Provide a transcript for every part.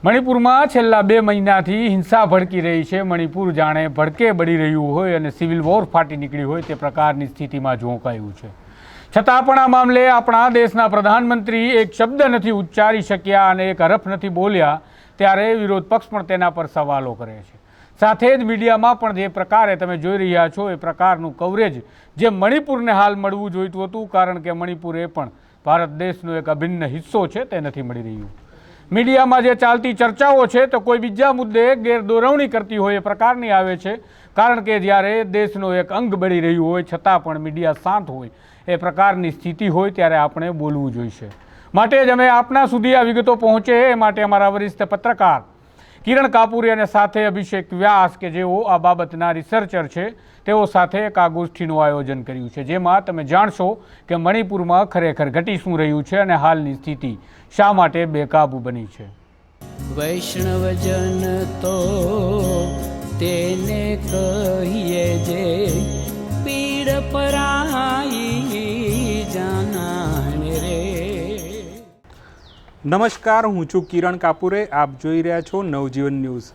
મણિપુરમાં છેલ્લા 2 મહિનાથી હિંસા ભડકી રહી છે। મણિપુર જાણે ભડકે બળી રહ્યું હોય અને સિવિલ વોર ફાટી નીકળી હોય તે પ્રકારની સ્થિતિમાં ઝોંકાયું છે। છતાં પણ આ મામલે આપણા દેશના પ્રધાનમંત્રી એક શબ્દ નથી ઉચ્ચારી શક્યા અને એક હરફ નથી બોલ્યા, ત્યારે વિરોધ પક્ષ પણ તેના પર સવાલો કરે છે। સાથે જ મીડિયામાં પણ જે પ્રકારે તમે જોઈ રહ્યા છો એ પ્રકારનું કવરેજ જે મણિપુરને હાલ મળવું જોઈતું હતું, કારણ કે મણિપુર એ પણ ભારત દેશનો એક અભિન્ન હિસ્સો છે, તે નથી મળી રહ્યું। મીડિયામાં જે ચાલતી ચર્ચાઓ છે તો કોઈ બીજા મુદ્દે ગેરદોરવણી કરતી હોય એ પ્રકારની આવે છે, કારણ કે જ્યારે દેશનો એક અંગ બળી રહ્યું હોય છતાં પણ મીડિયા શાંત હોય એ પ્રકારની સ્થિતિ હોય ત્યારે આપણે બોલવું જોઈશે। માટે જ અમે આપના સુધી આ વિગતો પહોંચે એ માટે અમારા વરિષ્ઠ પત્રકાર કિરણ કાપુરી અને સાથે અભિષેક વ્યાસ કે જેઓ આ બાબતના રિસર્ચર છે, તેઓ સાથે એક આ ગોષ્ઠીનું આયોજન કર્યું છે, જેમાં તમે જાણશો કે મણિપુરમાં ખરેખર ઘટી શું રહ્યું છે અને હાલની સ્થિતિ શા માટે બેકાબૂ બની છે। વૈષ્ણવજન તો તેને કહીએ જે પીડ પરાઈ જાનાને રે। નમસ્કાર, હું છું કિરણ કાપુરે, આપ જોઈ રહ્યા છો નવજીવન ન્યૂઝ।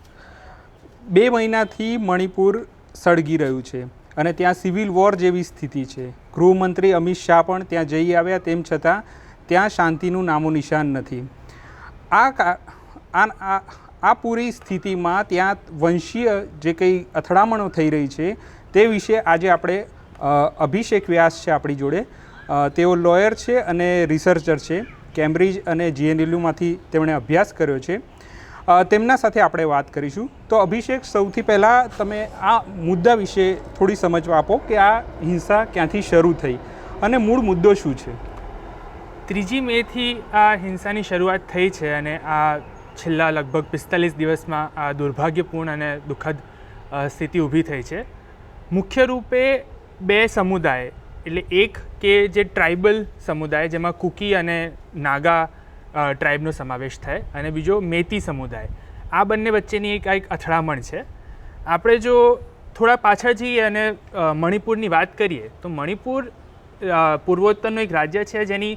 2 મહિનાથી મણિપુર સળગી રહ્યું છે અને ત્યાં સિવિલ વોર જેવી સ્થિતિ છે। ગૃહમંત્રી અમિત શાહ પણ ત્યાં જઈ આવ્યા, તેમ છતાં ત્યાં શાંતિનું નામો નિશાન નથી। આ પૂરી સ્થિતિમાં ત્યાં વંશીય જે કંઈ અથડામણો થઈ રહી છે તે વિશે આજે આપણે અભિષેક વ્યાસ છે આપણી જોડે, તેઓ લોયર છે અને રિસર્ચર છે, કેમ્બ્રિજ અને GNLUમાંથી તેમણે અભ્યાસ કર્યો છે, તેમના સાથે આપણે વાત કરીશું। તો અભિષેક, સૌથી પહેલાં તમે આ મુદ્દા વિશે થોડી સમજવા આપો કે આ હિંસા ક્યાંથી શરૂ થઈ અને મૂળ મુદ્દો શું છે? 3 મેથી આ હિંસાની શરૂઆત થઈ છે અને આ છેલ્લા લગભગ 45 દિવસમાં આ દુર્ભાગ્યપૂર્ણ અને દુઃખદ સ્થિતિ ઊભી થઈ છે। મુખ્ય રૂપે 2 સમુદાય, એટલે એક કે જે ટ્રાઇબલ સમુદાય જેમાં કુકી અને નાગા ટ્રાઇબનો સમાવેશ થાય, અને બીજો મેતી સમુદાય, આ બંને વચ્ચેની એક અથડામણ છે। આપણે જો થોડા પાછળ જઈએ અને મણિપુરની વાત કરીએ તો મણિપુર પૂર્વોત્તરનું એક રાજ્ય છે જેની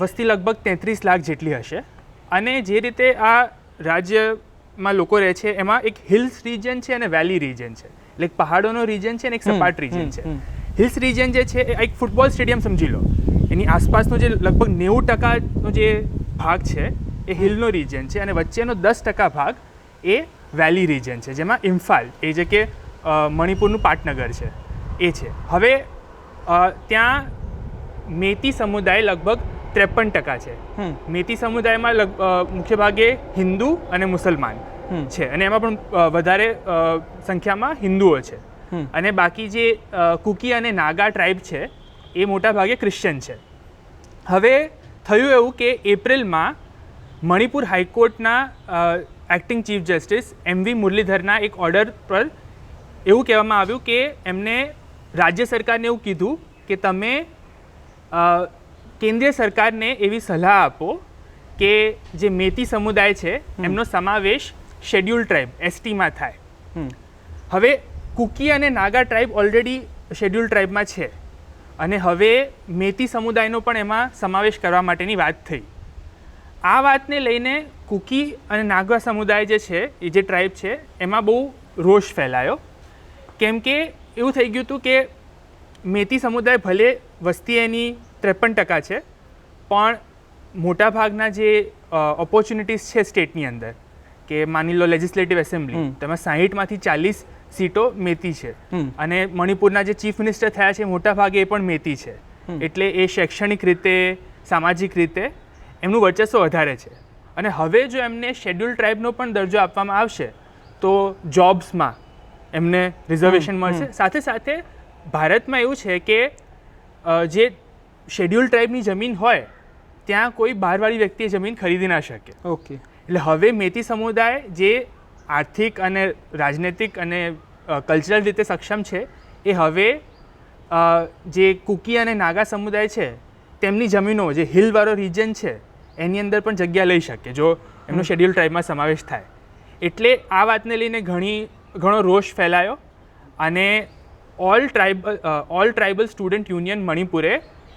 વસ્તી લગભગ 33 લાખ જેટલી હશે, અને જે રીતે આ રાજ્યમાં લોકો રહે છે એમાં એક હિલ્સ રિજન છે અને વેલી રિજન છે, એટલે એક પહાડોનો રિજન છે અને એક સપાટ રિજન છે। હિલ્સ રિજન જે છે એ એક ફૂટબોલ સ્ટેડિયમ સમજી લો, એની આસપાસનો જે લગભગ 90% જે ભાગ છે એ હિલનો રિજન છે અને વચ્ચેનો 10% ભાગ એ વેલી રિજન છે, જેમાં ઇમ્ફાલ એ જે કે મણિપુરનું પાટનગર છે એ છે। હવે ત્યાં મેતી સમુદાય લગભગ 53% છે। મેતી સમુદાયમાં મુખ્ય ભાગે હિન્દુ અને મુસલમાન છે, અને એમાં પણ વધારે સંખ્યામાં હિન્દુઓ છે, અને બાકી જે કુકી અને નાગા ટ્રાઇબ છે એ મોટા ભાગે ક્રિશ્ચન છે। હવે થયું એવું કે એપ્રિલમાં મણિપુર હાઈકોર્ટના એક્ટિંગ ચીફ જસ્ટિસ MV મુરલીધરના એક ઓર્ડર પર એવું કહેવામાં આવ્યું કે એમને રાજ્ય સરકારને એવું કીધું કે તમે કેન્દ્રીય સરકારને એવી સલાહ આપો કે જે મેતી સમુદાય છે એમનો સમાવેશ શેડ્યુલ ટ્રાઇબ STમાં થાય। હવે કુકી અને નાગા ટ્રાઇબ ઓલરેડી શેડ્યુલ ટ્રાઇબમાં છે અને હવે મેતી સમુદાયનો પણ એમાં સમાવેશ કરવા માટેની વાત થઈ। આ વાતને લઈને કુકી અને નાગા સમુદાય જે છે એ જે ટ્રાઇબ છે એમાં બહુ રોષ ફેલાયો, કેમ કે એવું થઈ ગયું હતું કે મેતી સમુદાય ભલે વસ્તી એની 53% છે, પણ મોટાભાગના જે ઓપોર્ચ્યુનિટીઝ છે સ્ટેટની અંદર, કે માની લો લેજિસ્લેટિવ એસેમ્બલી, તેમાં 60માંથી 40 સીટો મેતી છે, અને મણિપુરના જે ચીફ મિનિસ્ટર થયા છે મોટા ભાગે એ પણ મેતી છે, એટલે એ શૈક્ષણિક રીતે, સામાજિક રીતે એમનું વર્ચસ્વ વધારે છે। અને હવે જો એમને શેડ્યુલ ટ્રાઇબનો પણ દરજ્જો આપવામાં આવશે તો જોબ્સમાં એમને રિઝર્વેશન મળશે। સાથે સાથે ભારતમાં એવું છે કે જે શેડ્યુલ ટ્રાઇબની જમીન હોય ત્યાં કોઈ બહારવાળી વ્યક્તિ જમીન ખરીદી ના શકે। ઓકે, એટલે હવે મેતી સમુદાય જે આર્થિક અને રાજનૈતિક અને કલ્ચરલ રીતે સક્ષમ છે એ હવે જે કુકી અને નાગા સમુદાય છે તેમની જમીનો, જે હિલવાળો રિજન છે એની અંદર પણ જગ્યા લઈ શકે જો એમનો શેડ્યુલ ટ્રાઇબમાં સમાવેશ થાય। એટલે આ વાતને લઈને ઘણો રોષ ફેલાયો અને ઓલ ટ્રાઇબલ સ્ટુડન્ટ યુનિયન મણિપુરે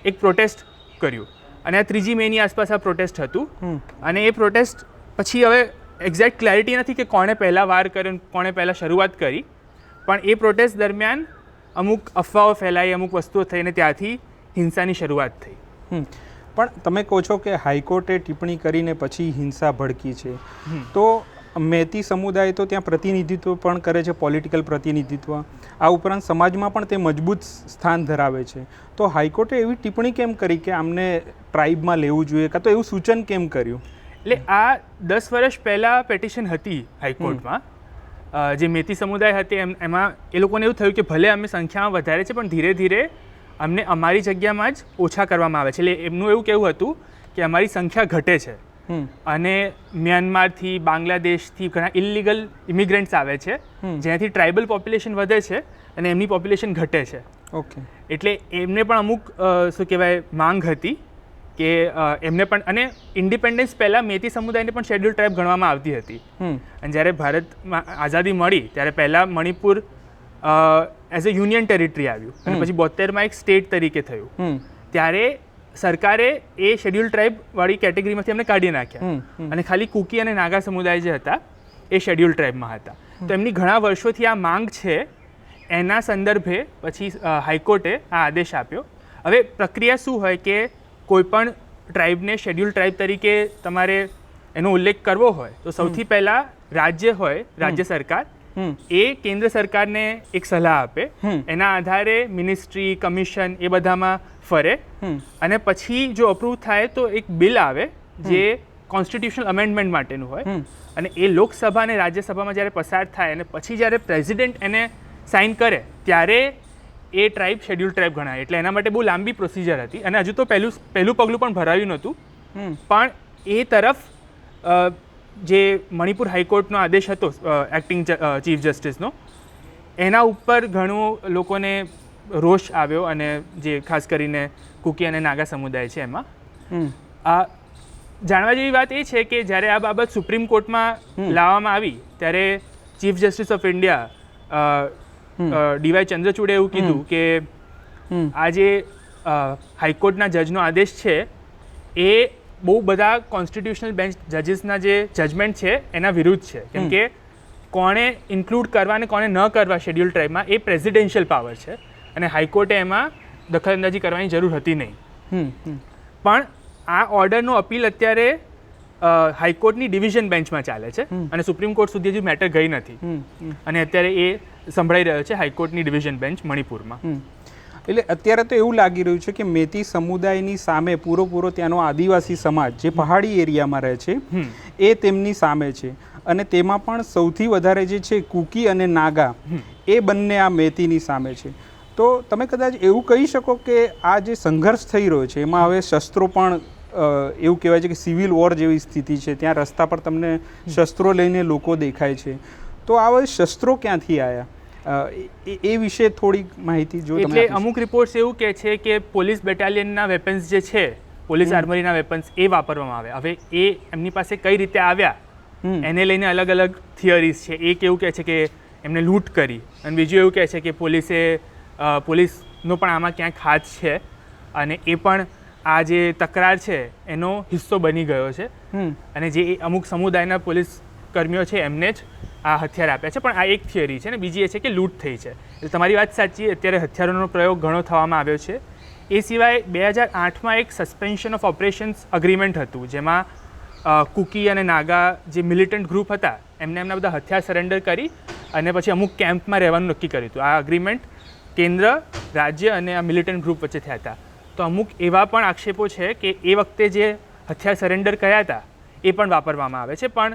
એક પ્રોટેસ્ટ કર્યું અને આ 3જી મેની આસપાસ આ પ્રોટેસ્ટ હતું. અને એ પ્રોટેસ્ટ પછી હવે એક્ઝેક્ટ ક્લેરિટી નથી કે કોણે પહેલાં વાર કર્યો, કોણે પહેલાં શરૂઆત કરી, પણ એ પ્રોટેસ્ટ દરમિયાન અમુક અફવાઓ ફેલાઈ, અમુક વસ્તુઓ થઈને ત્યાંથી હિંસાની શરૂઆત થઈ. પણ તમે કહો છો કે હાઈકોર્ટે ટિપ્પણી કરીને પછી હિંસા ભડકી છે, તો મેતી સમુદાય તો ત્યાં પ્રતિનિધિત્વ પણ કરે છે, પોલિટિકલ પ્રતિનિધિત્વ, આ ઉપરાંત સમાજમાં પણ તે મજબૂત સ્થાન ધરાવે છે. તો હાઈકોર્ટે એવી ટિપ્પણી કેમ કરી કે આમને ટ્રાઇબમાં લેવું જોઈએ, કાં તો એવું સૂચન કેમ કર્યું? એટલે આ 10 વર્ષ પહેલાં પેટિશન હતી હાઈકોર્ટમાં, જે મેતી સમુદાય હતી એમાં એ લોકોને એવું થયું કે ભલે અમે સંખ્યામાં વધારે છે પણ ધીરે ધીરે અમને અમારી જગ્યામાં જ ઓછા કરવામાં આવે છે. એટલે એમનું એવું કહેવું હતું કે અમારી સંખ્યા ઘટે છે અને મ્યાનમારથી, બાંગ્લાદેશથી ઘણા ઇલીગલ ઇમિગ્રન્ટ્સ આવે છે, જેનાથી ટ્રાઇબલ પોપ્યુલેશન વધે છે અને એમની પોપ્યુલેશન ઘટે છે. ઓકે. એટલે એમને પણ અમુક શું કહેવાય માંગ હતી કે એમને પણ, અને ઇન્ડિપેન્ડન્સ પહેલાં મેતી સમુદાયને પણ શેડ્યુલ ટ્રાઇબ ગણવામાં આવતી હતી. અને જ્યારે ભારતમાં આઝાદી મળી ત્યારે પહેલાં Manipur as a union territory આવ્યું અને પછી 72માં એક સ્ટેટ તરીકે થયું. ત્યારે સરકારે એ શેડ્યુલ ટ્રાઇબ વાળી કેટેગરીમાંથી એમને કાઢી નાખ્યા અને ખાલી કુકી અને નાગા સમુદાય જે હતા એ શેડ્યુલ ટ્રાઇબમાં હતા. તો એમની ઘણા વર્ષોથી આ માંગ છે, એના સંદર્ભે પછી હાઈકોર્ટે આ આદેશ આપ્યો. હવે પ્રક્રિયા શું હોય કે કોઈ પણ ટ્રાઇબને શેડ્યુલ ટ્રાઇબ તરીકે તમારે એનો ઉલ્લેખ કરવો હોય તો સૌથી પહેલાં રાજ્ય હોય, રાજ્ય સરકાર, એ કેન્દ્ર સરકારને એક સલાહ આપે, એના આધારે મિનિસ્ટ્રી, કમિશન એ બધામાં ફરે અને પછી જો અપ્રૂવ થાય તો એક બિલ આવે જે કોન્સ્ટિટ્યુશનલ અમેન્ડમેન્ટ માટેનું હોય અને એ લોકસભા અને રાજ્યસભામાં જ્યારે પસાર થાય અને પછી જ્યારે પ્રેસિડેન્ટ એને સાઇન કરે ત્યારે એ ટ્રાઇબ શેડ્યુલ ટ્રાઇબ ગણાય. એટલે એના માટે બહુ લાંબી પ્રોસિજર હતી અને હજુ તો પહેલું પગલું પણ ભરાયું નહોતું. પણ એ તરફ જે મણિપુર હાઈકોર્ટનો આદેશ હતો એક્ટિંગ ચીફ જસ્ટિસનો, એના ઉપર ઘણું લોકોને રોષ આવ્યો અને જે ખાસ કરીને કુકી અને નાગા સમુદાય છે એમાં. જાણવા જેવી વાત એ છે કે જ્યારે આ બાબત સુપ્રીમ કોર્ટમાં લાવવામાં આવી ત્યારે chief justice of India DY ચંદ્રચૂડે એવું કીધું કે આ જે હાઈકોર્ટના જજનો આદેશ છે એ બહુ બધા કોન્સ્ટિટ્યુશનલ બેન્ચ જજીસના જે જજમેન્ટ છે એના વિરુદ્ધ છે, કેમ કે કોણે ઇન્ક્લુડ કરવા અને કોણે ન કરવા શેડ્યુલ ટ્રાઇબમાં એ પ્રેસિડેન્શિયલ પાવર છે અને હાઈકોર્ટે એમાં દખલઅંદાજી કરવાની જરૂર હતી નહીં. પણ આ ઓર્ડરનો અપીલ અત્યારે હાઈકોર્ટની ડિવિઝન બેન્ચમાં ચાલે છે અને સુપ્રીમ કોર્ટ સુધી હજુ મેટર ગઈ નથી અને અત્યારે એ સંભળાઈ રહ્યો છે હાઈકોર્ટની ડિવિઝન બેન્ચ મણિપુરમાં. એટલે અત્યારે તો એવું લાગી રહ્યું છે કે મેતી સમુદાયની સામે પૂરો ત્યાંનો આદિવાસી સમાજ જે પહાડી એરિયામાં રહે છે એ તેમની સામે છે અને તેમાં પણ સૌથી વધારે જે છે કુકી અને નાગા એ બંને આ મેતીની સામે છે. તો તમે કદાચ એવું કહી શકો કે આ જે સંઘર્ષ થઈ રહ્યો છે એમાં હવે શસ્ત્રો પણ એવું કહેવાય છે કે સિવિલ વોર જેવી સ્થિતિ છે, ત્યાં રસ્તા પર તમને શસ્ત્રો લઈને લોકો દેખાય છે. તો આ શસ્ત્રો ક્યાંથી આવ્યા એ વિશે થોડીક માહિતી જો. એટલે અમુક રિપોર્ટ્સ એવું કહે છે કે પોલીસ બેટાલિયનના વેપન્સ જે છે, પોલીસ આર્મરીના વેપન્સ એ વાપરવામાં આવે. હવે એ એમની પાસે કઈ રીતે આવ્યા એને લઈને અલગ અલગ થિયરીઝ છે. એક એવું કહે છે કે એમને લૂંટ કરી અને બીજું એવું કહે છે કે પોલીસનો પણ આમાં ક્યાંક હાથ છે અને એ પણ આ જે તકરાર છે એનો હિસ્સો બની ગયો છે અને જે અમુક સમુદાયના પોલીસ કર્મીઓ છે એમને જ આ હથિયાર આપ્યા છે. પણ આ એક થિયરી છે ને બીજી એ છે કે લૂંટ થઈ છે. એટલે તમારી વાત સાચી, અત્યારે હથિયારોનો પ્રયોગ ઘણો થવામાં આવ્યો છે. એ સિવાય 2008માં એક સસ્પેન્શન ઓફ ઓપરેશન્સ અગ્રીમેન્ટ હતું જેમાં કુકી અને નાગા જે મિલિટન્ટ ગ્રુપ હતા એમને એમના બધા હથિયાર સરેન્ડર કરી અને પછી અમુક કેમ્પમાં રહેવાનું નક્કી કર્યું હતું. આ અગ્રીમેન્ટ કેન્દ્ર, રાજ્ય અને આ મિલિટન્ટ ગ્રુપ વચ્ચે થયા હતા. તો અમુક એવા પણ આક્ષેપો છે કે એ વખતે જે હથિયાર સરેન્ડર કર્યા હતા એ પણ વાપરવામાં આવે છે, પણ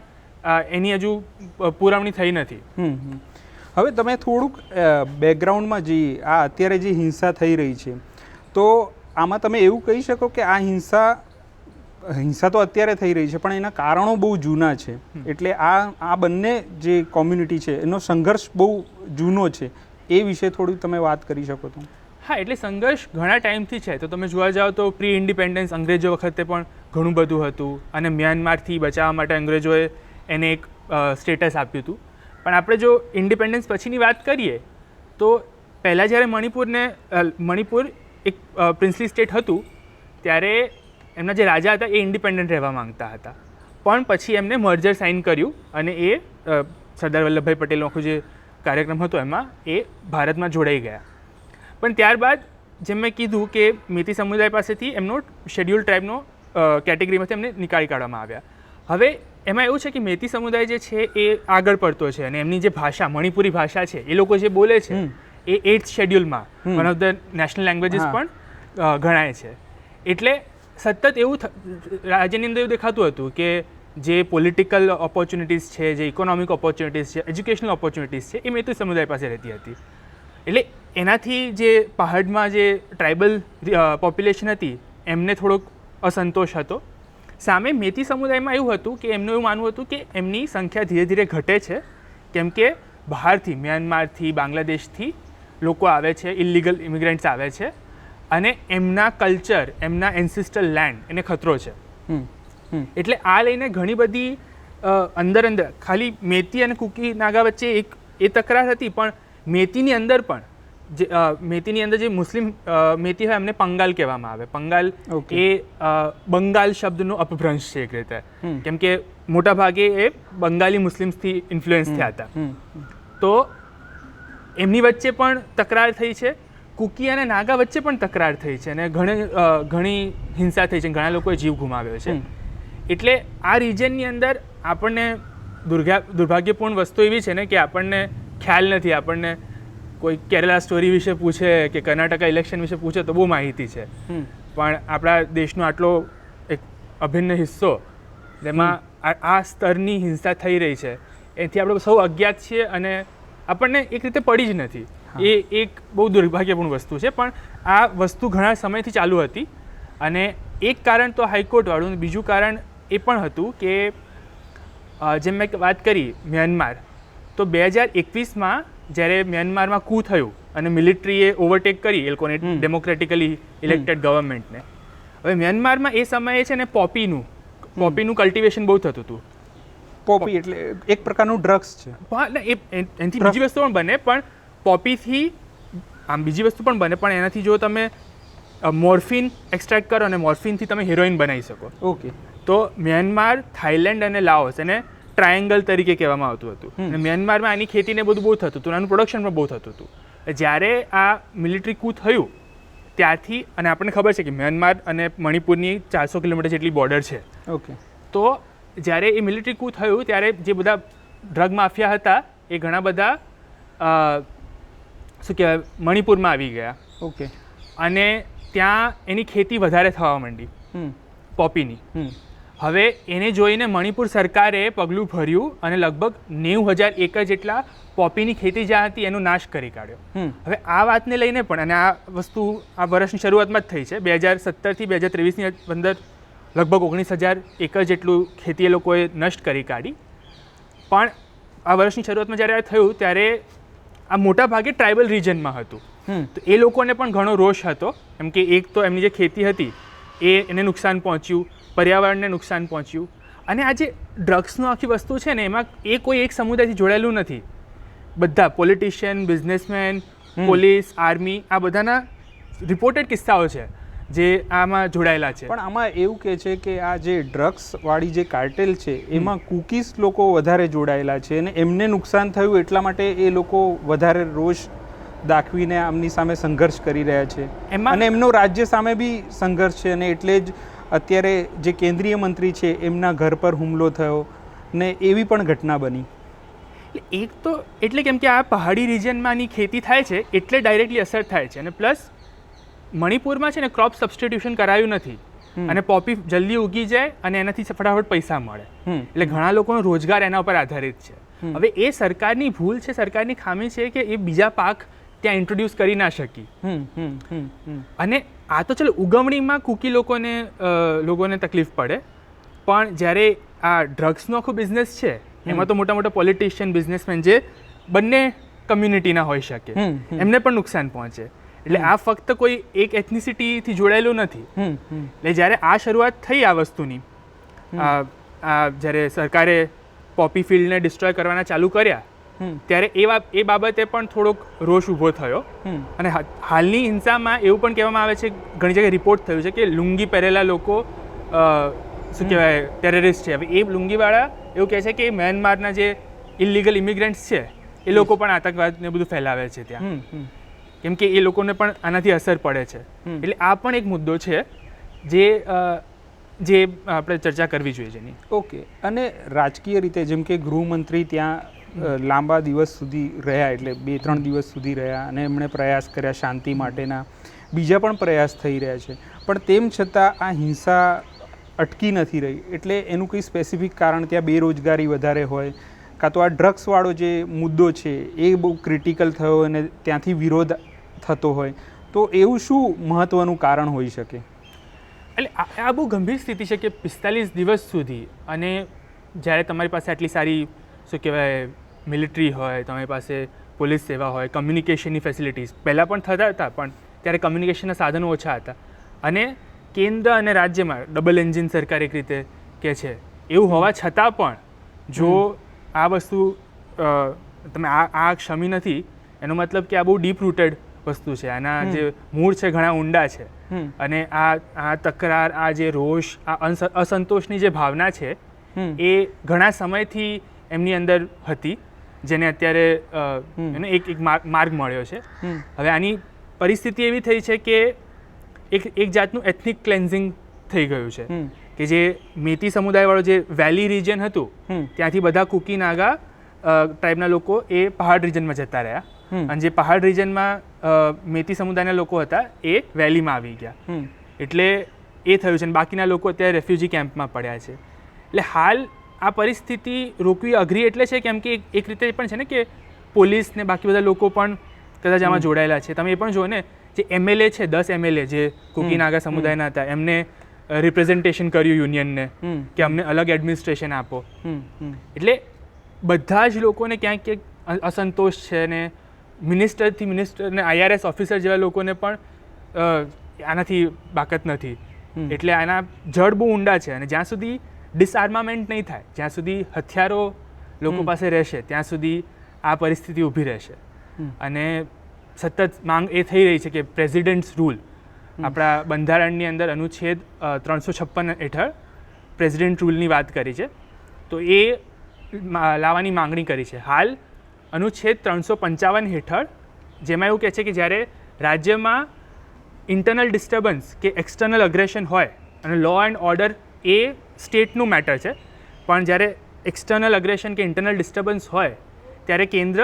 એની હજુ પુરવણી થઈ નથી. હવે તમે થોડુંક બેકગ્રાઉન્ડમાં જઈએ, આ અત્યારે જે હિંસા થઈ રહી છે તો આમાં તમે એવું કહી શકો કે આ હિંસા તો અત્યારે થઈ રહી છે પણ એના કારણો બહુ જૂના છે. એટલે આ બંને જે કોમ્યુનિટી છે એનો સંઘર્ષ બહુ જૂનો છે, એ વિશે થોડું તમે વાત કરી શકો તો? હા, એટલે સંઘર્ષ ઘણા ટાઈમથી છે. તો તમે જોવા જાઓ તો પ્રી ઇન્ડિપેન્ડન્સ અંગ્રેજો વખતે પણ ઘણું બધું હતું અને મ્યાનમારથી બચાવવા માટે અંગ્રેજોએ એને એક સ્ટેટસ આપ્યું હતું. પણ આપણે જો ઇન્ડિપેન્ડન્સ પછીની વાત કરીએ તો પહેલાં જ્યારે મણિપુર એક પ્રિન્સલી સ્ટેટ હતું ત્યારે એમના જે રાજા હતા એ ઇન્ડિપેન્ડન્ટ રહેવા માંગતા હતા, પણ પછી એમને મર્જર સાઇન કર્યું અને એ સરદાર વલ્લભભાઈ પટેલનો આખો જે કાર્યક્રમ હતો એમાં એ ભારતમાં જોડાઈ ગયા. પણ ત્યારબાદ જેમ મેં કીધું કે મેતી સમુદાય પાસેથી એમનો શેડ્યુલ ટ્રાઇબનો કેટેગરીમાંથી એમને નીકાળી કાઢવામાં આવ્યા. હવે એમાં એવું છે કે મેતી સમુદાય જે છે એ આગળ પડતો છે અને એમની જે ભાષા મણિપુરી ભાષા છે એ લોકો જે બોલે છે એ 8th શેડ્યુલમાં one of the national languages પણ ગણાય છે. એટલે સતત એવું રાજ્યની અંદર એવું દેખાતું હતું કે જે પોલિટિકલ ઓપોર્ચ્યુનિટીઝ છે, જે ઇકોનોમિક ઓપોર્ચ્યુનિટીઝ છે, એજ્યુકેશનલ ઓપોર્ચ્યુનિટીઝ છે એ મેતી સમુદાય પાસે રહેતી હતી. એટલે એનાથી જે પહાડમાં જે ટ્રાઇબલ પોપ્યુલેશન હતી એમને થોડોક અસંતોષ હતો. સામે મેતી સમુદાયમાં એવું હતું કે એમનું એવું માનવું હતું કે એમની સંખ્યા ધીરે ધીરે ઘટે છે કેમ કે બહારથી મ્યાનમારથી, બાંગ્લાદેશથી લોકો આવે છે, ઇલિગલ ઇમિગ્રન્ટ્સ આવે છે અને એમના કલ્ચર, એમના એન્સિસ્ટલ લેન્ડ એને ખતરો છે. એટલે આ લઈને ઘણી બધી અંદર ખાલી મેતી અને કુકી નાગા વચ્ચે એક એ તકરાર હતી, પણ મેતીની અંદર પણ મેતીની અંદર જે મુસ્લિમ મેતી હોય એમને પંગાલ કહેવામાં આવે. પંગાલ એ બંગાળ શબ્દનો અપભ્રંશ છે એક રીતે, કેમ કે મોટા ભાગે એ બંગાળી મુસ્લિમ્સથી ઇન્ફ્લુઅન્સ થયા હતા. તો એમની વચ્ચે પણ તકરાર થઈ છે, કુકી અને નાગા વચ્ચે પણ તકરાર થઈ છે અને ઘણી હિંસા થઈ છે, ઘણા લોકોએ જીવ ગુમાવ્યો છે. એટલે આ રિજનની અંદર આપણને દુર્ભાગ્યપૂર્ણ વસ્તુ એવી છે ને કે આપણને ખ્યાલ નથી. આપણને કોઈ કેરલા સ્ટોરી વિશે પૂછે કે કર્ણાટકા ઇલેક્શન વિશે પૂછે તો બહુ માહિતી છે, પણ આપણા દેશનો આટલો એક અભિન્ન હિસ્સો જેમાં આ સ્તરની હિંસા થઈ રહી છે એથી આપણે સૌ અજ્ઞાત છીએ અને આપણને એક રીતે પડી જ નથી. એ એક બહુ દુર્ભાગ્યપૂર્ણ વસ્તુ છે, પણ આ વસ્તુ ઘણા સમયથી ચાલુ હતી અને એક કારણ તો હાઈકોર્ટવાળું, બીજું કારણ એ પણ હતું કે જેમ મેં વાત કરી મ્યાનમાર, તો 2021માં જ્યારે મ્યાનમારમાં કૂ થયું અને મિલિટરીએ ઓવરટેક કરી એ લોકોને ડેમોક્રેટિકલી ઇલેક્ટેડ ગવર્મેન્ટને. હવે મ્યાનમારમાં એ સમયે છે ને પોપીનું કલ્ટિવેશન બહુ થતું હતું. પોપી એટલે એક પ્રકારનું ડ્રગ્સ છે. એનાથી બીજી વસ્તુ પણ બને, પણ પોપીથી આમ બીજી વસ્તુ પણ બને, પણ એનાથી જો તમે મોર્ફિન એક્સટ્રેક્ટ કરો અને મોર્ફિનથી તમે હિરોઈન બનાવી શકો. ઓકે. તો મ્યાનમાર, થાઈલેન્ડ અને લાઓસ એને ટ્રાયેંગલ તરીકે કહેવામાં આવતું હતું અને મ્યાનમારમાં આની ખેતીને બધું બહુ થતું હતું, આનું પ્રોડક્શન પણ બહુ થતું હતું. જ્યારે આ મિલિટરી કૂ થયું ત્યારથી, અને આપણને ખબર છે કે મ્યાનમાર અને મણિપુરની 400 કિલોમીટર જેટલી બોર્ડર છે. ઓકે. તો જ્યારે એ મિલિટરી કૂ થયું ત્યારે જે બધા ડ્રગ માફિયા હતા એ ઘણા બધા શું કહેવાય મણિપુરમાં આવી ગયા. ઓકે. અને ત્યાં એની ખેતી વધારે થવા માંડી પોપીની. હવે એને જોઈને મણિપુર સરકારે પગલું ભર્યું અને લગભગ 90,000 એકર જેટલા પોપીની ખેતી જ્યાં હતી એનો નાશ કરી કાઢ્યો. હવે આ વાતને લઈને પણ, અને આ વસ્તુ આ વર્ષની શરૂઆતમાં જ થઈ છે, 2017થી 2023ની અંદર લગભગ 19,000 એકર જેટલું ખેતી એ લોકોએ નષ્ટ કરી કાઢી. પણ આ વર્ષની શરૂઆતમાં જ્યારે આ થયું ત્યારે આ મોટા ભાગે ટ્રાઇબલ રિજનમાં હતું, તો એ લોકોને પણ ઘણો રોષ હતો, કેમ કે એક તો એમની જે ખેતી હતી એને નુકસાન પહોંચ્યું, પર્યાવરણને નુકસાન પહોંચ્યું. અને આ જે ડ્રગ્સનો આખી વસ્તુ છે ને એમાં એ કોઈ એક સમુદાયથી જોડાયેલું નથી. બધા પોલિટિશિયન, બિઝનેસમેન, પોલીસ, આર્મી, આ બધાના રિપોર્ટેડ કિસ્સાઓ છે જે આમાં જોડાયેલા છે. પણ આમાં એવું કહે છે કે આ જે ડ્રગ્સવાળી જે કાર્ટેલ છે એમાં કુકીઝ લોકો વધારે જોડાયેલા છે અને એમને નુકસાન થયું એટલા માટે એ લોકો વધારે રોષ દાખવીને આમની સામે સંઘર્ષ કરી રહ્યા છે અને એમનો રાજ્ય સામે બી સંઘર્ષ છે. અને એટલે જ અત્યારે જે કેન્દ્રીય મંત્રી છે એમના ઘર પર હુમલો થયો ને એવી પણ ઘટના બની. એક તો એટલે કેમ કે આ પહાડી રિજનમાંની ખેતી થાય છે એટલે ડાયરેક્ટલી અસર થાય છે, અને પ્લસ મણિપુરમાં છે ને ક્રોપ સબસ્ટિટ્યુશન કરાયું નથી અને પોપી જલ્દી ઉગી જાય અને એનાથી ફટાફટ પૈસા મળે, એટલે ઘણા લોકોનો રોજગાર એના ઉપર આધારિત છે. હવે એ સરકારની ભૂલ છે, સરકારની ખામી છે કે એ બીજા પાક ત્યાં ઇન્ટ્રોડ્યુસ કરી ના શકી. અને આ તો ચલો ઉગવણીમાં કુકી લોકોને તકલીફ પડે, પણ જ્યારે આ ડ્રગ્સનો આખો બિઝનેસ છે એમાં તો મોટા મોટા પોલિટિશિયન, બિઝનેસમેન જે બંને કમ્યુનિટીના હોઈ શકે એમને પણ નુકસાન પહોંચે. એટલે આ ફક્ત કોઈ એક એથનિસિટીથી જોડાયેલું નથી. એટલે જ્યારે આ શરૂઆત થઈ આ વસ્તુની, જ્યારે સરકારે પોપી ફિલ્ડને ડિસ્ટ્રોય કરવાના ચાલુ કર્યા ત્યારે એ બાબતે પણ થોડોક રોષ ઊભો થયો. અને હાલની હિંસામાં એવું પણ કહેવામાં આવે છે, ઘણી જગ્યાએ રિપોર્ટ થયું છે કે લુંગી પહેરેલા લોકો શું કહેવાય ટેરરિસ્ટ છે. હવે એ લુંગીવાળા એવું કહે છે કે મ્યાનમારના જે ઇલીગલ ઇમિગ્રન્ટ્સ છે એ લોકો પણ આતંકવાદને બધું ફેલાવે છે ત્યાં, કેમ કે એ લોકોને પણ આનાથી અસર પડે છે. એટલે આ પણ એક મુદ્દો છે જે આપણે ચર્ચા કરવી જોઈએ જેની. ઓકે. અને રાજકીય રીતે જેમ કે ગૃહમંત્રી ત્યાં લાંબા દિવસ સુધી રહ્યા, એટલે 2-3 દિવસ સુધી રહ્યા અને એમણે પ્રયાસ કર્યા શાંતિ માટેના, બીજા પણ પ્રયાસ થઈ રહ્યા છે, પણ તેમ છતાં આ હિંસા અટકી નથી રહી. એટલે એનું કંઈ સ્પેસિફિક કારણ ત્યાં બેરોજગારી વધારે હોય, કાં તો આ ડ્રગ્સવાળો જે મુદ્દો છે એ બહુ ક્રિટિકલ થયો અને ત્યાંથી વિરોધ થતો હોય, તો એવું શું મહત્ત્વનું કારણ હોઈ શકે? એટલે આ બહુ ગંભીર સ્થિતિ છે કે 45 દિવસ સુધી, અને જ્યારે તમારી પાસે આટલી સારી શું કહેવાય મિલિટરી હોય, તમારી પાસે પોલીસ સેવા હોય, કમ્યુનિકેશનની ફેસિલિટીઝ પહેલાં પણ થતા હતા, પણ ત્યારે કમ્યુનિકેશનના સાધનો ઓછા હતા, અને કેન્દ્ર અને રાજ્યમાં ડબલ એન્જિન સરકાર એક રીતે કે છે, એવું હોવા છતાં પણ જો આ વસ્તુ તમે આ ક્ષમી નથી, એનો મતલબ કે આ બહુ ડીપ રૂટેડ વસ્તુ છે, આના જે મૂળ છે ઘણા ઊંડા છે. અને આ તકરાર, આ જે રોષ, આ અસંતોષની જે ભાવના છે એ ઘણા સમયથી એમની અંદર હતી, જેને અત્યારે એક માર્ગ મળ્યો છે. હવે આની પરિસ્થિતિ એવી થઈ છે કે એક જાતનું એથનિક ક્લેન્ઝિંગ થઈ ગયું છે, કે જે મેતી સમુદાયવાળો જે વેલી રિજન હતું ત્યાંથી બધા કુકી નાગા ટ્રાઇબના લોકો એ પહાડ રિજનમાં જતા રહ્યા, અને જે પહાડ રિજનમાં મેતી સમુદાયના લોકો હતા એ વેલીમાં આવી ગયા. એટલે એ થયું છે, અને બાકીના લોકો અત્યારે રેફ્યુજી કેમ્પમાં પડ્યા છે. એટલે હાલ આ પરિસ્થિતિ રોકવી અઘરી એટલે છે કેમ કે એક રીતે પણ છે ને કે પોલીસ ને બાકી બધા લોકો પણ કદાચ આમાં જોડાયેલા છે. તમે એ પણ જુઓ ને, જે MLA છે 10 MLA જે કુકી નાગા સમુદાયના હતા, એમને રિપ્રેઝન્ટેશન કર્યું યુનિયનને કે અમને અલગ એડમિનિસ્ટ્રેશન આપો. એટલે બધા જ લોકોને ક્યાંક ક્યાંક અસંતોષ છે, ને મિનિસ્ટરથી મિનિસ્ટર ને IRS ઓફિસર જેવા લોકોને પણ આનાથી બાકત નથી. એટલે આના જડ બહુ ઊંડા છે, અને જ્યાં સુધી ડિસઆર્મામેન્ટ નહીં થાય, જ્યાં સુધી હથિયારો લોકો પાસે રહેશે, ત્યાં સુધી આ પરિસ્થિતિ ઊભી રહેશે. અને સતત માંગ એ થઈ રહી છે કે પ્રેસિડેન્ટ્સ રૂલ, આપણા બંધારણની અંદર અનુચ્છેદ 356 હેઠળ પ્રેસિડેન્ટ રૂલની વાત કરી છે, તો એ લાવવાની માંગણી કરી છે. હાલ અનુચ્છેદ 355 હેઠળ જેમાં એવું કહે છે કે જ્યારે રાજ્યમાં ઇન્ટરનલ ડિસ્ટર્બન્સ કે એક્સટર્નલ અગ્રેશન હોય, અને law and order A સ્ટેટનું matter છે, પણ જ્યારે એક્સટર્નલ અગ્રેશન કે ઇન્ટરનલ ડિસ્ટર્બન્સ હોય ત્યારે કેન્દ્ર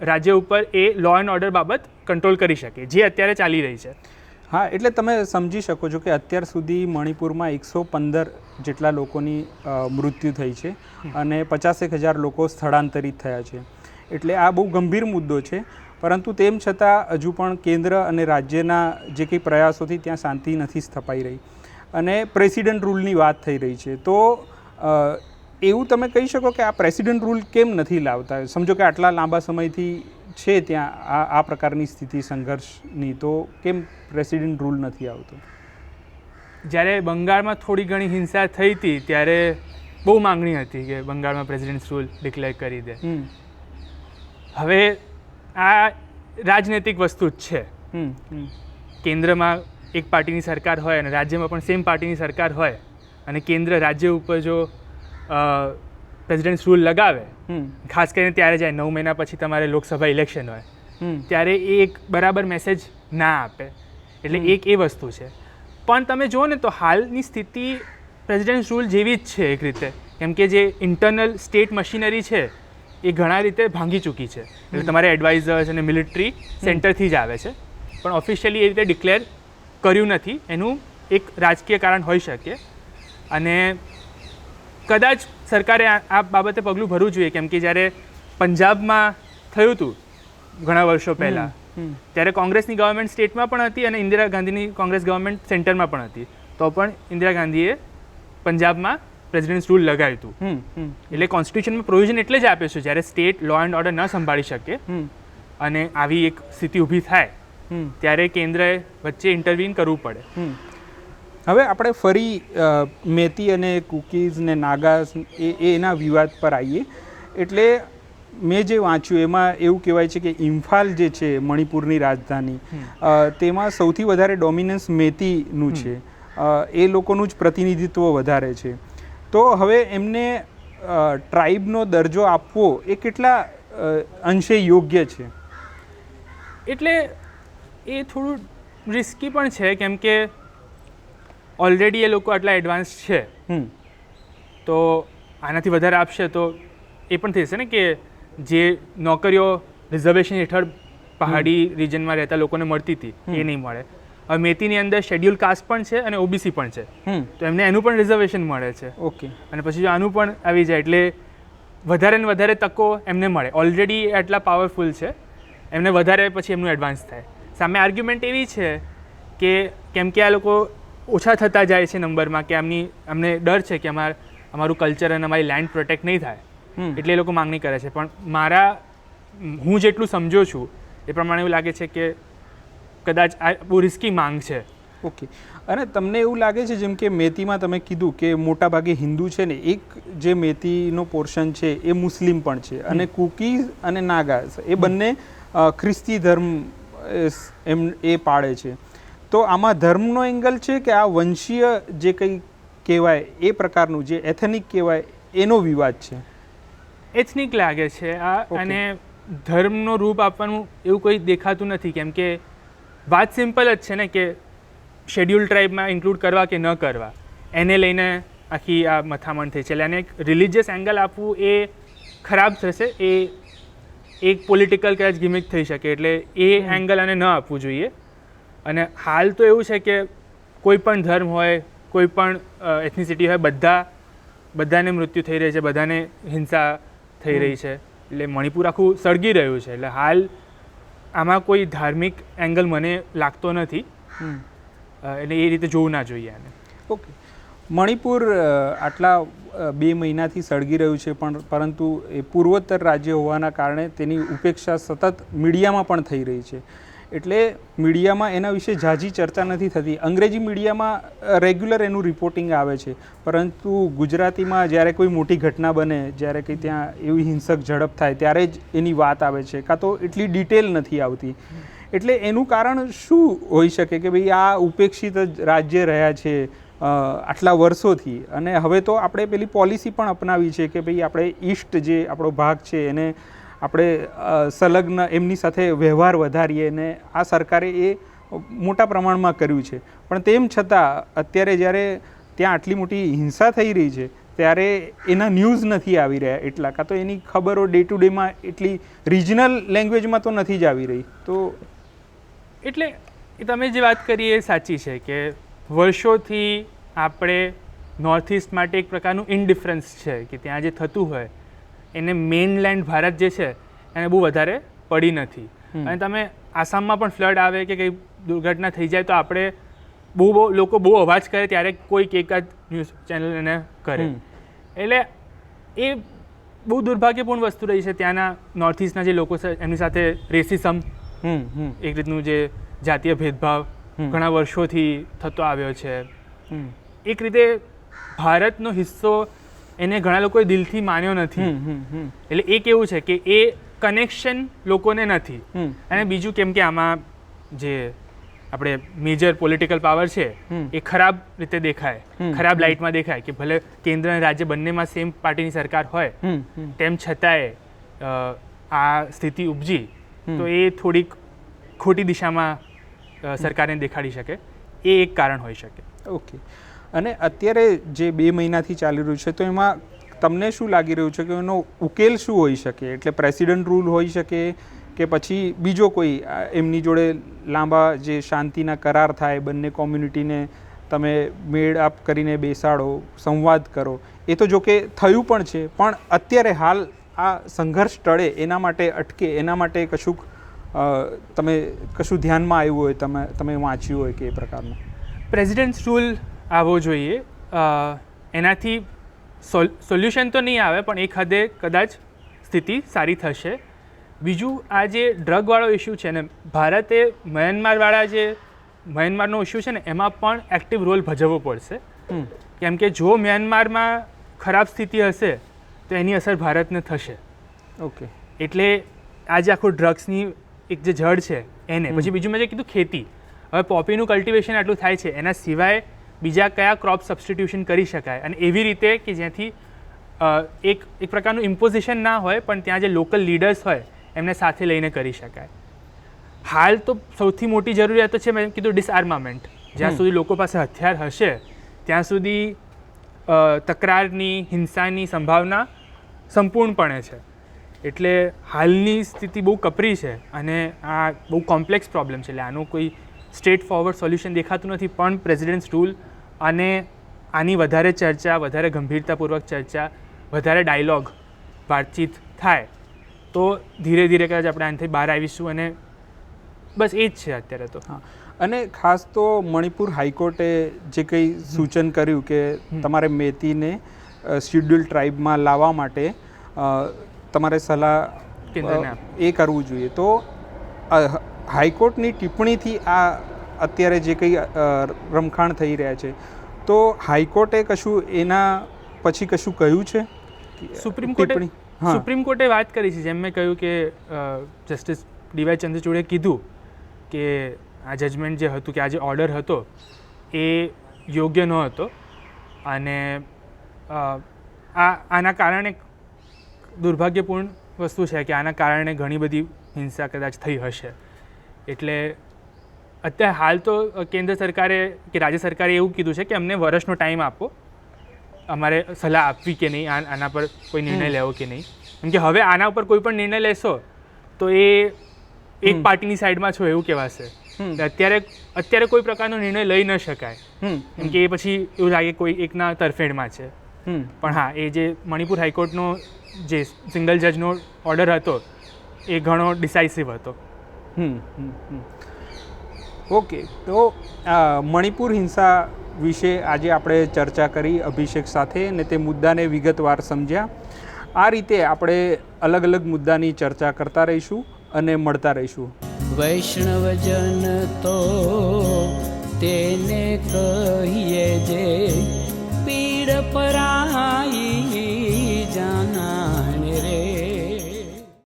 રાજ્ય ઉપર એ લો એન્ડ ઓર્ડર બાબત કંટ્રોલ કરી શકે, જે અત્યારે ચાલી રહી છે. હા, એટલે તમે સમજી શકો છો કે અત્યાર સુધી મણિપુરમાં 115 જેટલા લોકોની મૃત્યુ થઈ છે અને 50,000 લોકો સ્થળાંતરિત થયા છે. એટલે આ બહુ ગંભીર મુદ્દો છે, પરંતુ તેમ છતાં હજુ પણ કેન્દ્ર અને રાજ્યના જે કંઈ પ્રયાસોથી ત્યાં શાંતિ નથી સ્થપાઈ રહી, અને પ્રેસિડન્ટ રૂલની વાત થઈ રહી છે. તો એવું તમે કહી શકો કે આ પ્રેસિડન્ટ રૂલ કેમ નથી લાવતા? સમજો કે આટલા લાંબા સમયથી છે ત્યાં આ પ્રકારની સ્થિતિ સંઘર્ષની, તો કેમ પ્રેસિડન્ટ રૂલ નથી આવતો? જ્યારે બંગાળમાં થોડી ઘણી હિંસા થઈ હતી ત્યારે બહુ માંગણી હતી કે બંગાળમાં પ્રેસિડેન્ટ રૂલ ડિક્લેર કરી દે. હવે આ રાજનૈતિક વસ્તુ જ છે. કેન્દ્રમાં એક પાર્ટીની સરકાર હોય અને રાજ્યમાં પણ સેમ પાર્ટીની સરકાર હોય, અને કેન્દ્ર રાજ્ય ઉપર જો પ્રેસિડેન્ટ રૂલ લગાવે, ખાસ કરીને ત્યારે જાય 9 મહિના પછી તમારે લોકસભા ઇલેક્શન હોય, ત્યારે એ એક બરાબર મેસેજ ના આપે. એટલે એક એ વસ્તુ છે. પણ તમે જુઓ ને તો હાલની સ્થિતિ પ્રેસિડેન્ટ રૂલ જેવી જ છે એક રીતે, કેમ કે જે ઇન્ટરનલ સ્ટેટ મશીનરી છે એ ઘણા રીતે ભાંગી ચૂકી છે. એટલે તમારે એડવાઇઝર્સ અને મિલિટરી સેન્ટરથી જ આવે છે, પણ ઓફિશિયલી એ રીતે ડિક્લેર કર્યું નથી. એનું એક રાજકીય કારણ હોઈ શકે, અને કદાચ સરકારે આ બાબતે પગલું ભરવું જોઈએ, કેમ કે જ્યારે પંજાબમાં થયું હતું ઘણા વર્ષો પહેલાં, ત્યારે કોંગ્રેસની ગવર્મેન્ટ સ્ટેટમાં પણ હતી અને ઇન્દિરા ગાંધીની કોંગ્રેસ ગવર્મેન્ટ સેન્ટરમાં પણ હતી, તો પણ ઇન્દિરા ગાંધીએ પંજાબમાં પ્રેસિડેન્ટ રૂલ લગાવ્યું હતું. એટલે કોન્સ્ટિટ્યુશનમાં પ્રોવિઝન એટલે જ આપ્યો છે જ્યારે સ્ટેટ લો એન્ડ ઓર્ડર ન સંભાળી શકે અને આવી એક સ્થિતિ ઊભી થાય ત્યારે કેન્દ્રએ વચ્ચે ઇન્ટરવીન કરવું પડે. હવે આપણે ફરી મેતી અને કુકીઝ ને નાગાસ એના વિવાદ પર આવીએ. એટલે મેં જે વાંચ્યું એમાં એવું કહેવાય છે કે ઇમ્ફાલ જે છે મણિપુરની રાજધાની, તેમાં સૌથી વધારે ડોમિનન્સ મેતીનું છે. એ લોકોનું જ પ્રતિનિધિત્વ વધારે છે. તો હવે એમને ટ્રાઇબનો દરજ્જો આપવો એ કેટલા અંશે યોગ્ય છે? એટલે એ થોડું રિસ્કી પણ છે, કેમ કે ઓલરેડી એ લોકો આટલા એડવાન્સ છે, તો આનાથી વધારે આપશે તો એ પણ થઈ જશે ને કે જે નોકરીઓ રિઝર્વેશન હેઠળ પહાડી રિજનમાં રહેતા લોકોને મળતી હતી એ નહીં મળે. હવે મેતીની અંદર શેડ્યુલ કાસ્ટ પણ છે અને ઓબીસી પણ છે, તો એમને એનું પણ રિઝર્વેશન મળે છે. ઓકે. અને પછી જો આનું પણ આવી જાય એટલે વધારે ને વધારે તકો એમને મળે. ઓલરેડી આટલા પાવરફુલ છે, એમને વધારે પછી એમનું એડવાન્સ થાય. સામે આર્ગ્યુમેન્ટ એવી છે કે કેમ કે આ લોકો ઓછા થતા જાય છે નંબરમાં, કે અમને ડર છે કે અમારું કલ્ચર અને અમારી લેન્ડ પ્રોટેક્ટ નહીં થાય, એટલે એ લોકો માંગણી કરે છે. પણ હું જેટલું સમજો છું એ પ્રમાણે એવું લાગે છે કે કદાચ આ બહુ રિસ્કી માંગ છે. ઓકે. અને તમને એવું લાગે છે જેમ કે મેતીમાં તમે કીધું કે મોટાભાગે હિન્દુ છે ને, એક જે મેતીનો પોર્શન છે એ મુસ્લિમ પણ છે, અને કુકી અને નાગા એ બંને ખ્રિસ્તી ધર્મ એ પાળે છે. તો આમાં ધર્મનો એંગલ છે કે આ વંશીય જે કંઈ કહેવાય એ પ્રકારનું જે એથેનિક કહેવાય એનો વિવાદ છે? એથનિક લાગે છે આ, અને ધર્મનો રૂપ આપવાનું એવું કોઈ દેખાતું નથી, કેમ કે વાત સિમ્પલ જ છે ને કે શેડ્યુલ ટ્રાઇબમાં ઇન્ક્લુડ કરવા કે ન કરવા એને લઈને આખી આ મથામણ થઈ છે. એટલે એને એક રિલિજિયસ એંગલ આપવું એ ખરાબ થશે, એ એક પોલિટિકલ કદાચ ગિમિક થઈ શકે, એટલે એ એંગલ આને ન આપવું જોઈએ. અને હાલ તો એવું છે કે કોઈ પણ ધર્મ હોય, કોઈ પણ એથનિસિટી હોય, બધાને મૃત્યુ થઈ રહી છે, બધાને હિંસા થઈ રહી છે. એટલે મણિપુર આખું સળગી રહ્યું છે. એટલે હાલ આમાં કોઈ ધાર્મિક એંગલ મને લાગતો નથી, એટલે એ રીતે જોવું ના જોઈએ આને. ઓકે. મણિપુર આટલા 2 મહિનાથી સળગી રહ્યું છે, પરંતુ એ પૂર્વોત્તર રાજ્ય હોવાના કારણે તેની ઉપેક્ષા સતત મીડિયામાં પણ થઈ રહી છે. એટલે મીડિયામાં એના વિશે ઝાઝી ચર્ચા નથી થતી. અંગ્રેજી મીડિયામાં રેગ્યુલર એનું રિપોર્ટિંગ આવે છે, પરંતુ ગુજરાતીમાં જ્યારે કોઈ મોટી ઘટના બને, જ્યારે કંઈ ત્યાં એવી હિંસક ઝડપ થાય ત્યારે જ એની વાત આવે છે, કાં તો એટલી ડિટેલ નથી આવતી. એટલે એનું કારણ શું હોઈ શકે કે ભાઈ આ ઉપેક્ષિત જ રાજ્ય રહ્યા છે આટલા વર્ષોથી, અને હવે તો આપણે પેલી પોલિસી પણ અપનાવી છે કે ભાઈ આપણે ઈસ્ટ જે આપણો ભાગ છે એને આપણે સંલગ્ન એમની સાથે વ્યવહાર વધારીએ, ને આ સરકારે એ મોટા પ્રમાણમાં કર્યું છે. પણ તેમ છતાં અત્યારે જ્યારે ત્યાં આટલી મોટી હિંસા થઈ રહી છે ત્યારે એના ન્યૂઝ નથી આવી રહ્યા એટલા, કાં તો એની ખબરો ડે ટુ ડેમાં એટલી રિજનલ લેંગ્વેજમાં તો નથી જ આવી રહી. તો એટલે તમે જે વાત કરી એ સાચી છે કે વર્ષોથી આપણે નોર્થ ઇસ્ટ માટે એક પ્રકારનું ઇનડિફરન્સ છે કે ત્યાં જે થતું હોય એને મેઇનલેન્ડ ભારત જે છે એને બહુ વધારે પડી નથી. અને તમે આસામમાં પણ ફ્લડ આવે કે કંઈ દુર્ઘટના થઈ જાય તો આપણે લોકો બહુ અવાજ કરે ત્યારે કોઈક એકાદ ન્યૂઝ ચેનલ એને કરે. એટલે એ બહુ દુર્ભાગ્યપૂર્ણ વસ્તુ રહી છે. ત્યાંના નોર્થ ઇસ્ટના જે લોકો છે એમની સાથે રેસિઝમ, એક રીતનું જે જાતીય ભેદભાવ ઘણા વર્ષોથી થતો આવ્યો છે. એક રીતે ભારતનો હિસ્સો એને ઘણા લોકોએ દિલથી માન્યો નથી. એટલે એ કેવું છે કે એ કનેક્શન લોકોને નથી. અને બીજું કેમ કે આમાં જે આપણે મેજર પોલિટિકલ પાવર છે એ ખરાબ રીતે દેખાય, ખરાબ લાઇટમાં દેખાય કે ભલે કેન્દ્ર અને રાજ્ય બંનેમાં સેમ પાર્ટીની સરકાર હોય તેમ છતાંય આ સ્થિતિ ઉપજી તો એ થોડીક ખોટી દિશામાં સરકારને દેખાડી શકે, એ એક કારણ હોઈ શકે. ઓકે. અને અત્યારે જે 2 મહિનાથી ચાલી રહ્યું છે તો એમાં તમને શું લાગી રહ્યું છે કે એનો ઉકેલ શું હોઈ શકે? એટલે પ્રેસિડન્ટ રૂલ હોઈ શકે કે પછી બીજો કોઈ એમની જોડે લાંબા જે શાંતિના કરાર થાય, બંને કોમ્યુનિટીને તમે મેળ આપ કરીને બેસાડો, સંવાદ કરો. એ તો જો કે થયું પણ છે, પણ અત્યારે હાલ આ સંઘર્ષ ટળે એના માટે અટકે એના માટે તમે કશું ધ્યાનમાં આવ્યું હોય, તમે વાંચ્યું હોય કે એ પ્રકારનું? પ્રેસિડેન્ટ્સ રૂલ આવવો જોઈએ. એનાથી સોલ્યુશન તો નહીં આવે પણ એક હદે કદાચ સ્થિતિ સારી થશે. બીજું આ જે ડ્રગવાળો ઇસ્યુ છે ને, ભારતે મ્યાનમારનો ઇસ્યુ છે ને એમાં પણ એક્ટિવ રોલ ભજવવો પડશે. કેમ કે જો મ્યાનમારમાં ખરાબ સ્થિતિ હશે તો એની અસર ભારતને થશે. ઓકે. એટલે આ જે આખું ડ્રગ્સની એક જે જડ છે એને, પછી બીજું મેં જે કીધું ખેતી, હવે પોપીનું કલ્ટિવેશન આટલું થાય છે, એના સિવાય બીજા કયા ક્રોપ સબસ્ટિટ્યુશન કરી શકાય અને એવી રીતે કે જ્યાંથી એક પ્રકારનું ઇમ્પોઝિશન ના હોય પણ ત્યાં જે લોકલ લીડર્સ હોય એમને સાથે લઈને કરી શકાય. હાલ તો સૌથી મોટી જરૂરિયાત તો છે, મેં કીધું, ડિસઆર્મામેન્ટ. જ્યાં સુધી લોકો પાસે હથિયાર હશે ત્યાં સુધી તકરારની, હિંસાની સંભાવના સંપૂર્ણપણે છે. એટલે હાલની સ્થિતિ બહુ કપરી છે અને આ બહુ કોમ્પ્લેક્સ પ્રોબ્લેમ છે. એટલે આનું કોઈ સ્ટ્રેટ ફોરવર્ડ સોલ્યુશન દેખાતું નથી, પણ પ્રેસિડેન્ટ્સ રૂલ અને આની વધારે ચર્ચા, વધારે ગંભીરતાપૂર્વક ચર્ચા, વધારે ડાયલોગ, વાતચીત થાય તો ધીરે ધીરે કદાચ આપણે આનાથી બહાર આવીશું. અને બસ એ જ છે અત્યારે તો. હા, અને ખાસ તો મણિપુર હાઈકોર્ટે જે કંઈ સૂચન કર્યું કે તમારે મેતીને શિડ્યુલ ટ્રાઇબમાં લાવવા માટે તમારે સલાહ એ કરવું જોઈએ. તો હાઈકોર્ટની ટિપ્પણીથી આ અત્યારે જે કંઈ રમખાણ થઈ રહ્યા છે, તો હાઈકોર્ટે કશું એના પછી કશું કહ્યું છે? સુપ્રીમ કોર્ટે વાત કરી છે. જેમ મેં કહ્યું કે જસ્ટિસ ડીવાય ચંદ્રચૂડે કીધું કે આ જજમેન્ટ જે હતું, કે આ જે ઓર્ડર હતો એ યોગ્ય ન હતો અને આના કારણે દુર્ભાગ્યપૂર્ણ વસ્તુ છે કે આના કારણે ઘણી બધી હિંસા કદાચ થઈ હશે. એટલે અત્યારે હાલ તો કેન્દ્ર સરકારે કે રાજ્ય સરકારે એવું કીધું છે કે અમને વર્ષનો ટાઈમ આપો, અમારે સલાહ આપવી કે નહીં, આના પર કોઈ નિર્ણય લેવો કે નહીં. કેમ કે હવે આના ઉપર કોઈ પણ નિર્ણય લેશો તો એ એક પાર્ટીની સાઈડમાં છો એવું કહેવાશે. અત્યારે કોઈ પ્રકારનો નિર્ણય લઈ ન શકાય, કેમ કે એ પછી એવું લાગે કોઈ એકના તરફેણમાં છે. પણ હા, એ જે મણિપુર હાઈકોર્ટનો જે સિંગલ જજનો ઓર્ડર હતો એ ઘણો ડિસાઇસિવ હતો. ઓકે, તો મણિપુર હિંસા વિશે આજે આપણે ચર્ચા કરી અભિષેક સાથે અને તે મુદ્દાને વિગતવાર સમજ્યા. આ રીતે આપણે અલગ અલગ મુદ્દાની ચર્ચા કરતા રહીશું અને મળતા રહીશું. વૈષ્ણવજન તો તેને કહીએ જે પીડ પરાઈ.